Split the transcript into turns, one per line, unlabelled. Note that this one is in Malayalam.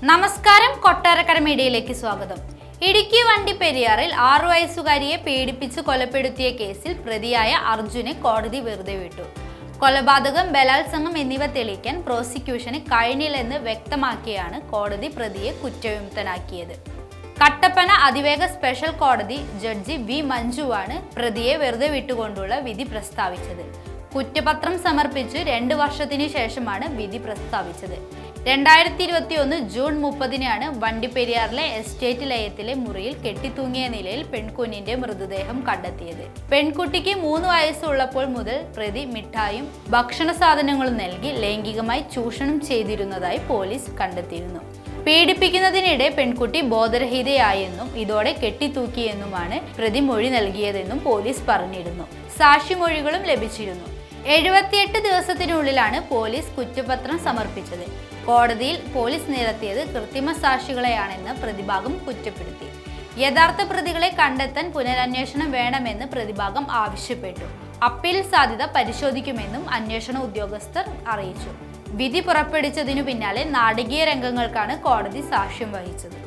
നമസ്കാരം, കൊട്ടാരക്കര മീഡിയയിലേക്ക് സ്വാഗതം. ഇടുക്കി വണ്ടിപ്പെരിയാറിൽ 6 വയസ്സുകാരിയെ പീഡിപ്പിച്ച് കൊലപ്പെടുത്തിയ കേസിൽ പ്രതിയായ അർജുനെ കോടതി വെറുതെ വിട്ടു. കൊലപാതകം, ബലാത്സംഗം എന്നിവ തെളിയിക്കാൻ പ്രോസിക്യൂഷന് കഴിഞ്ഞില്ലെന്ന് വ്യക്തമാക്കിയാണ് കോടതി പ്രതിയെ കുറ്റവിമുക്തനാക്കിയത്. കട്ടപ്പന അതിവേഗ സ്പെഷ്യൽ കോടതി ജഡ്ജി വി മഞ്ജുവാണ് പ്രതിയെ വെറുതെ വിട്ടുകൊണ്ടുള്ള വിധി പ്രസ്താവിച്ചത്. കുറ്റപത്രം സമർപ്പിച്ച് 2 വർഷത്തിനു ശേഷമാണ് വിധി പ്രസ്താവിച്ചത്. 2021 ജൂൺ 30-നാണ് വണ്ടിപ്പെരിയാറിലെ എസ്റ്റേറ്റ് ലയത്തിലെ മുറിയിൽ കെട്ടിത്തൂങ്ങിയ നിലയിൽ പെൺകുഞ്ഞിന്റെ മൃതദേഹം കണ്ടെത്തിയത്. പെൺകുട്ടിക്ക് 3 വയസ്സുള്ളപ്പോൾ മുതൽ പ്രതി മിഠായും ഭക്ഷണ സാധനങ്ങളും നൽകി ലൈംഗികമായി ചൂഷണം ചെയ്തിരുന്നതായി പോലീസ് കണ്ടെത്തിയിരുന്നു. പീഡിപ്പിക്കുന്നതിനിടെ പെൺകുട്ടി ബോധരഹിതയായെന്നും ഇതോടെ കെട്ടിത്തൂക്കിയെന്നുമാണ് പ്രതി മൊഴി നൽകിയതെന്നും പോലീസ് പറഞ്ഞിരുന്നു. സാക്ഷിമൊഴികളും ലഭിച്ചിരുന്നു. 78 ദിവസത്തിനുള്ളിലാണ് പോലീസ് കുറ്റപത്രം സമർപ്പിച്ചത്. കോടതിയിൽ പോലീസ് നിരത്തിയത് കൃത്രിമ സാക്ഷികളെയാണെന്ന് പ്രതിഭാഗം കുറ്റപ്പെടുത്തി. യഥാർത്ഥ പ്രതികളെ കണ്ടെത്താൻ പുനരന്വേഷണം വേണമെന്ന് പ്രതിഭാഗം ആവശ്യപ്പെട്ടു. അപ്പീൽ സാധ്യത പരിശോധിക്കുമെന്നും അന്വേഷണ ഉദ്യോഗസ്ഥർ അറിയിച്ചു. വിധി പുറപ്പെടുവിച്ചതിനു പിന്നാലെ നാടകീയ രംഗങ്ങൾക്കാണ് കോടതി സാക്ഷ്യം വഹിച്ചത്.